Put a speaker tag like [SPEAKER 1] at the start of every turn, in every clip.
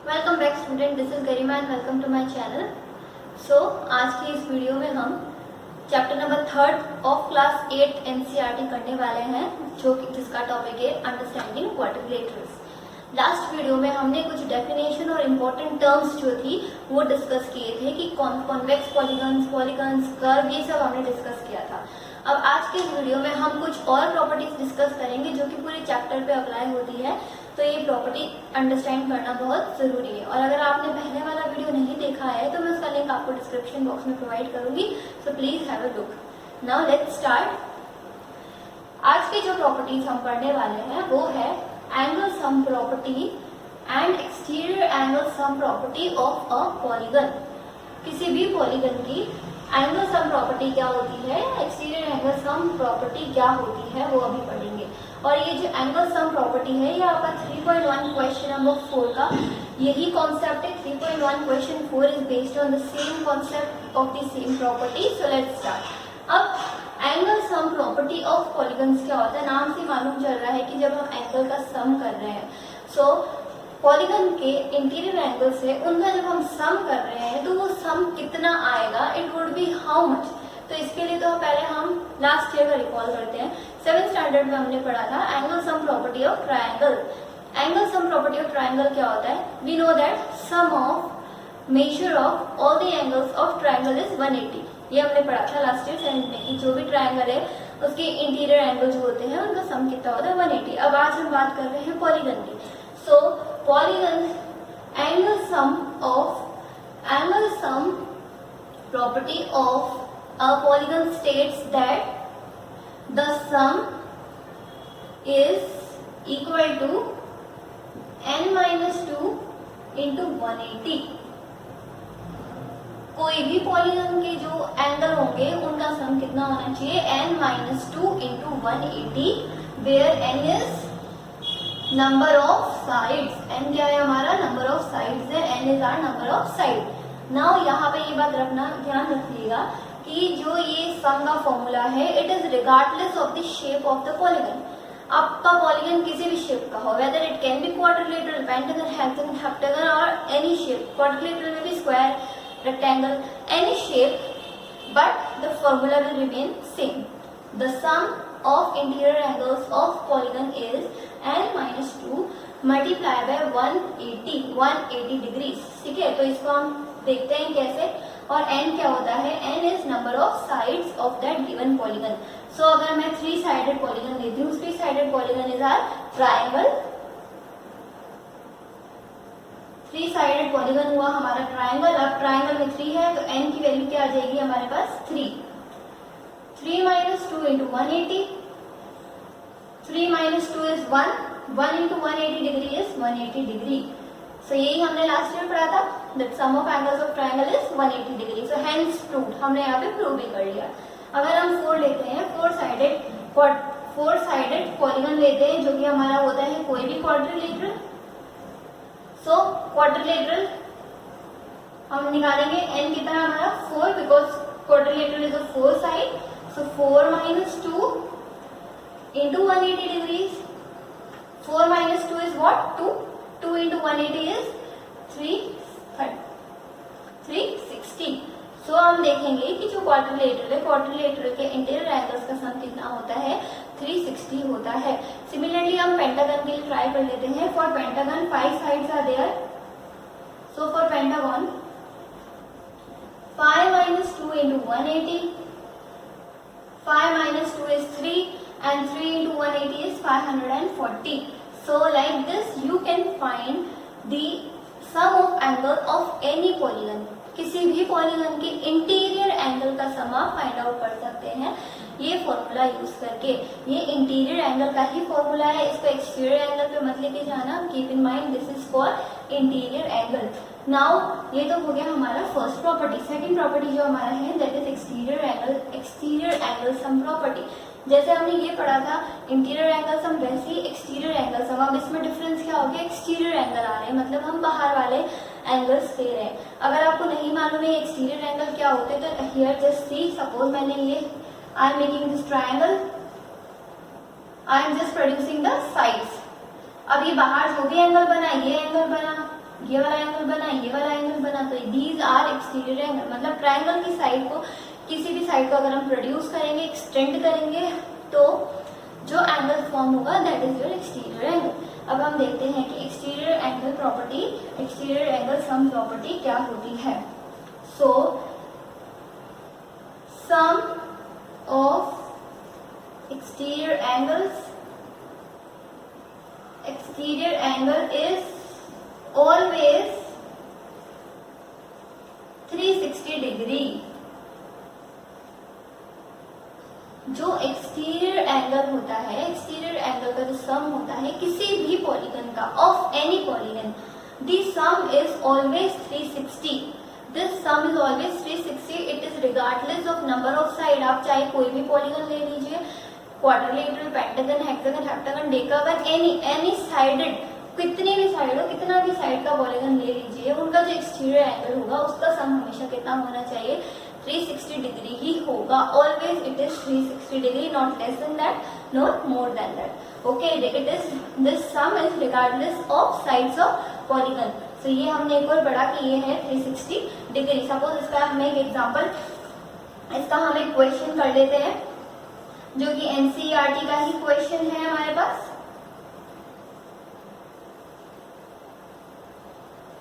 [SPEAKER 1] Welcome back student, this is Garima and welcome to my channel. So आज की इस video में हम chapter number 3 of class 8 NCERT करने वाले हैं, जिसका टॉपिक है अंडरस्टैंडिंग क्वाड्रिलेटरल्स। लास्ट वीडियो में हमने कुछ डेफिनेशन और इम्पोर्टेंट टर्म्स जो थी वो डिस्कस किए थे कि कॉन्वेक्स पॉलीगन्स, कर्व, ये सब हमने डिस्कस किया था। अब आज के इस वीडियो में हम कुछ और प्रॉपर्टीज डिस्कस करेंगे जो कि पूरे चैप्टर पे अप्लाई होती है, तो ये प्रॉपर्टी अंडरस्टैंड करना बहुत जरूरी है। और अगर आपने पहले वाला वीडियो नहीं देखा है तो मैं उसका लिंक आपको डिस्क्रिप्शन बॉक्स में प्रोवाइड करूंगी, so please have a look. Now let's start. आज की जो प्रॉपर्टीज हम पढ़ने वाले हैं वो है angle sum property and exterior angle sum property of a polygon. किसी भी पॉलीगन की एंगल सम प्रॉपर्टी क्या होती है, एक्सटीरियर एंगल सम प्रॉपर्टी क्या होती है, वो अभी पढ़ेंगे। और ये जो एंगल सम प्रॉपर्टी है ये आपका 3.1 क्वेश्चन नंबर 4 का यही कॉन्सेप्ट है। 3.1 question 4 is based on the same concept of the same property. So let's start. अब angle sum property of polygons क्या होता है, नाम से मालूम चल रहा है कि जब हम एंगल का सम कर रहे हैं, सो पॉलीगन के इंटीरियर एंगल से उनका जब हम सम कर रहे हैं तो वो सम कितना आएगा, it would be how much. तो इसके लिए तो पहले हम लास्ट ईयर का रिकॉल करते हैं। 7th स्टैंडर्ड में हमने पढ़ा था angle sum property of triangle. Angle sum property of triangle क्या होता है, we know that sum of measure of all the angles of triangle is 180। ये हमने पढ़ा था लास्ट ईयर 7th में कि जो भी ट्रायंगल है उसके इंटीरियर एंगल जो होते हैं उनका सम कितना होता है 180। अब आज हम बात कर रहे हैं पॉलीगन की। So polygon angle sum property of a polygon states that the sum is equal to n minus 2 into 180। कोई भी पॉलीगन के जो एंगल होंगे उनका सम कितना होना चाहिए, n minus 2 into 180, where n is number of sides. n क्या है हमारा, नंबर ऑफ साइड्स है, n is our number of side. Now यहाँ पे ये बात रखना, ध्यान रखिएगा कि जो ये सम का फॉर्मूला है it is regardless of the shape of the polygon. आपका पॉलीगन किसी भी शेप का हो, whether it can be quadrilateral, pentagon, hexagon और एनी शेप। क्वाड्रिलेटरल में भी square, rectangle, any shape, but the formula will remain same. The sum of interior angles of polygon is n minus 2 multiplied by 180 degrees। ठीक है, तो इसको हम देखते हैं कैसे। और n क्या होता है, n is number of sides of that given polygon. So अगर मैं 3 साइडेड पॉलीगन लेती हूँ, 3 sided polygon is our triangle. 3 sided polygon हुआ हमारा ट्रायंगल। अब ट्रायंगल में 3 है तो n की वैल्यू क्या आ जाएगी हमारे पास 3। 3 minus 2 into 180, 3 minus 2 is 1, 1 into 180 degree is 180 degree। So यही हमने लास्ट ईयर पढ़ा था, that sum of angles of triangle is 180 degree। So hence proved, हमने यहाँ पे प्रूव भी कर लिया। अगर हम 4 लेते हैं, 4 साइडेड पॉलीगन लेते हैं जो कि हमारा होता है कोई भी क्वाड्रिलेटरल। सो क्वाड्रिलेटरल हम निकालेंगे n कितना हमारा 4, because quadrilateral is a 4 side. So 4 minus 2 into 180 degrees. 4 minus 2 is what? 2. 2 into 180 is 360। So हम देखेंगे कि जो क्वाड्रिलेटरल है, क्वाड्रिलेटरल के इंटीरियर एंगल्स का सम कितना होता है, 360 होता है। सिमिलरली हम पेंटागन के लिए ट्राई कर लेते हैं। For pentagon 5 sides are there. So for pentagon 5 minus 2 into 180, 5 minus 2 is 3 and 3 into 180 is 540। So like this you can find the sum of angle of any polygon। किसी भी polygon के interior angle का सम आप find out कर सकते हैं ये formula use करके। ये इंटीरियर एंगल का ही फॉर्मूला है, इसको एक्सटीरियर एंगल पे मत लेके जाना। Keep in mind this is for interior angle. Now ये तो हो गया हमारा फर्स्ट प्रॉपर्टी। सेकंड प्रॉपर्टी जो हमारा है that is exterior angle sum property. जैसे हमने ये पढ़ा था इंटीरियर एंगल सम, वैसे ही एक्सटीरियर एंगल सम। अब इसमें डिफरेंस क्या हो गया, एक्सटीरियर एंगल आ रहे हैं, मतलब हम बाहर वाले एंगल्स ले रहे हैं। अगर आपको नहीं मालूम है एक्सटीरियर एंगल क्या होते हैं तो हियर जस्ट सी, सपोज मैंने ये I am making this triangle, I am just producing the sides. अब ये बाहर जो भी एंगल बना, ये एंगल बना, ये वाला एंगल बना, ये वाला एंगल बना, तो दीज आर एक्सटीरियर एंगल। मतलब ट्रायंगल की साइड को, किसी भी साइड को अगर हम प्रोड्यूस करेंगे, एक्सटेंड करेंगे, तो जो एंगल फॉर्म होगा that is your exterior angle. अब हम देखते हैं कि exterior angle property, exterior angle sum property क्या होती है। So sum of exterior angles, exterior angle is always 360 degree. जो एक्सटीरियर एंगल होता है, एक्सटीरियर एंगल का जो सम होता है किसी भी पॉलीगन का, of any polygon, the some is always 360। This sum is always 360। It is regardless of number of side. आप चाहे कोई भी पॉलीगन ले लीजिए, quadrilateral, pentagon, hexagon, heptagon, decagon, any sided, कितनी भी साइड हो, कितना भी साइड का पॉलीगन ले लीजिए, उनका जो एक्सटीरियर एंगल होगा उसका सम हमेशा कितना होना चाहिए, 360 डिग्री ही होगा। Always it is 360 degree, not less than that, not more than that. Okay, it is, this sum is regardless of sides of polygon. So ये हमने एक और पढ़ा कि ये है 360 डिग्री। सपोज इसका हम एक एग्जांपल, इसका हम एक क्वेश्चन कर लेते हैं जो कि एनसीईआरटी का ही क्वेश्चन है हमारे पास।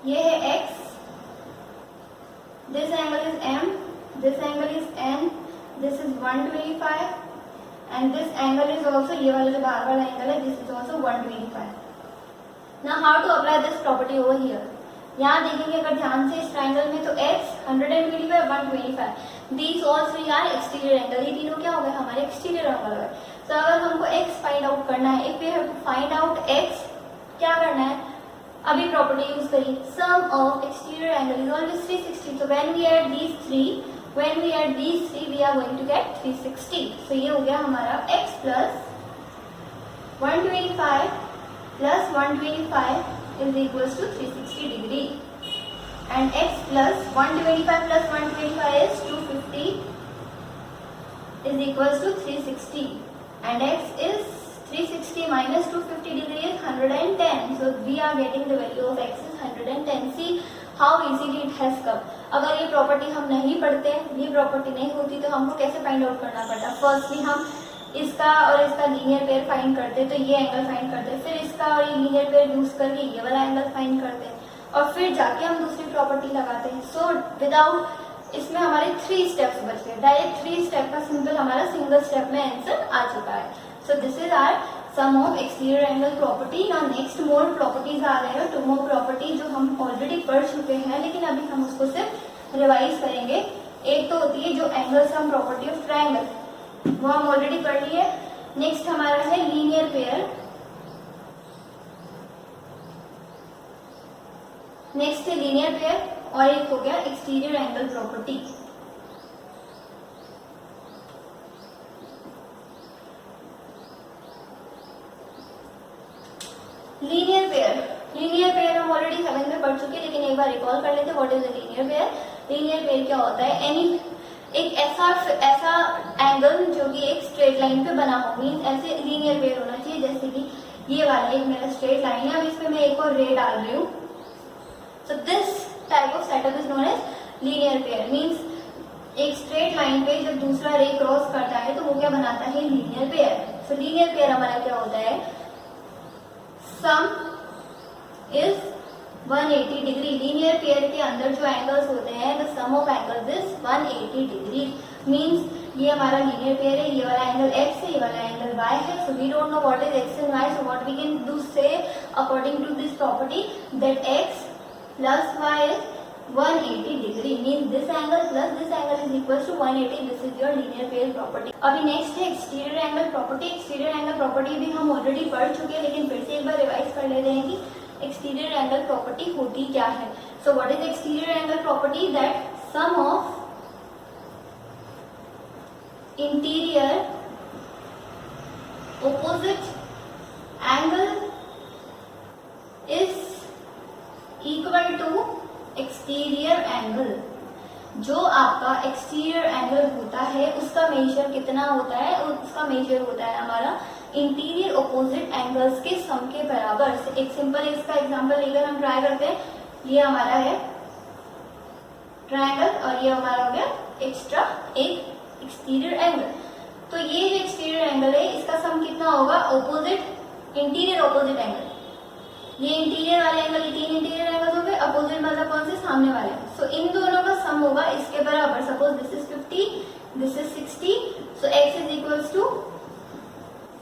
[SPEAKER 1] ये है x, this angle is m, this angle is n, this is 125 and this angle is also, ये वाला जो बाहर वाला एंगल है, this is also 125। Now how to apply this property over here. यहाँ देखेंगे अगर ध्यान से इस ट्राइंगल में, तो x 125, 125, these all three are exterior angle. ये तीनों क्या हो गए, हमारे एक्सटीरियर एंगल है। तो अगर हमको x फाइंड आउट करना है, if we have to find out x, क्या करना है, अभी प्रॉपर्टी यूज करी, sum of exterior angle is always 360। so when we add these three we are going to get 360। so ये हो गया हमारा x plus 125 plus 125 is equals to 360 degree and x plus 125 plus 125 is 250 is equals to 360 and x is 360 minus 250 degree is 110. So we are getting the value of x is 110. See how easily it has come. अगर ये property हम नहीं पढ़ते, ये property नहीं होती, तो हमको कैसे फाइंड आउट करना पड़ता। फर्स्टली हम इसका और इसका लीनियर पेयर फाइंड करते, तो ये एंगल फाइंड करते, फिर इसका और ये लीनियर पेयर यूज करके ये वाला एंगल फाइंड करते, और फिर जाके हम दूसरी प्रॉपर्टी लगाते हैं। सो विदाउट, इसमें हमारे 3 स्टेप्स बच गए। डायरेक्ट 3 स्टेप का सिंपल हमारा सिंगल स्टेप में आंसर आ चुका है। So this is our sum of exterior angle property. Now next more properties आ रहे हैं, 2 more property जो हम already पढ़ चुके हैं, लेकिन अभी हम उसको सिर्फ रिवाइज करेंगे। एक तो होती है जो angle sum property of triangle, वो हम ऑलरेडी पढ़ लिए। नेक्स्ट हमारा है लीनियर पेयर, नेक्स्ट है लीनियर पेयर, और एक हो गया exterior angle property. Linear pair हम ऑलरेडी 7th में पढ़ चुके हैं, लेकिन एक बार रिकॉल कर लेते हैं what is the linear pair. Linear pair क्या होता है, एक ऐसा एंगल जो कि एक स्ट्रेट लाइन पे बना हो, मीन ऐसे लीनियर पेयर होना चाहिए। जैसे कि ये वाला एक मेरा स्ट्रेट लाइन है, अब इसमें मैं एक और रे डाल रही हूँ। So this type of setup is known as linear pair. Means एक स्ट्रेट लाइन पे जब दूसरा रे क्रॉस करता है तो वो क्या बनाता है, linear pair. So linear pair हमारा क्या होता है, sum is 180 degree. Linear pair के अंदर जो एंगल्स होते हैं, the sum of angles is 180 degree. Means ये हमारा लीनियर पेयर है, ये वाला एंगल x है, ये वाला एंगल y है। So we don't know what is x and y, so what we can do say according to this property that x plus y is 180 degree, means this angle is equals to 180. This is your linear pair property. अभी next है exterior angle property. Exterior angle property भी हम already पढ़ चुके हैं, लेकिन फिर से एक बार रिवाइज कर लेते हैं कि एक्सटीरियर एंगल प्रॉपर्टी होती क्या है। So what is exterior angle property, that sum of interior opposite angle is equal to exterior angle। जो आपका एक्सटीरियर एंगल होता है उसका मेजर कितना होता है, उसका मेजर होता है हमारा इंटीरियर ऑपोजिट एंगल्स के सम के बराबर। एक सिंपल इसका एग्जांपल लेकर हम ट्राई करते हैं। ये हमारा है ट्रायंगल और ये हमारा हो गया एक्स्ट्रा एक एक्सटीरियर एंगल। तो ये जो एक्सटीरियर एंगल है इसका सम कितना होगा, ऑपोजिट इंटीरियर ऑपोजिट एंगल। ये इंटीरियर वाले एंगल, ये 3 इंटीरियर एंगल हो गए, अपोजिट मतलब कौन से, सामने वाले। सो इन दोनों का सम होगा इसके बराबर। Suppose this is 50, this is 60, so x is equals to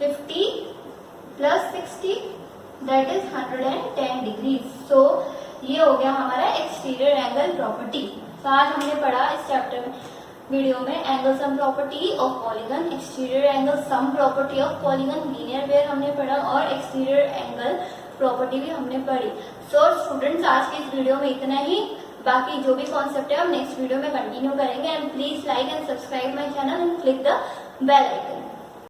[SPEAKER 1] 50 plus 60 that is 110 degree. So ये हो गया हमारा एक्सटीरियर एंगल प्रॉपर्टी। तो आज हमने पढ़ा इस चैप्टर वीडियो में angle sum property of polygon, exterior angle sum property of polygon, linear pair हमने पढ़ा और एक्सटीरियर एंगल प्रॉपर्टी भी हमने पढ़ी। सो स्टूडेंट्स आज के इस वीडियो में इतना ही। बाकी जो भी कॉन्सेप्ट है हम नेक्स्ट वीडियो में कंटिन्यू करेंगे। And please like and subscribe my channel and click the bell icon.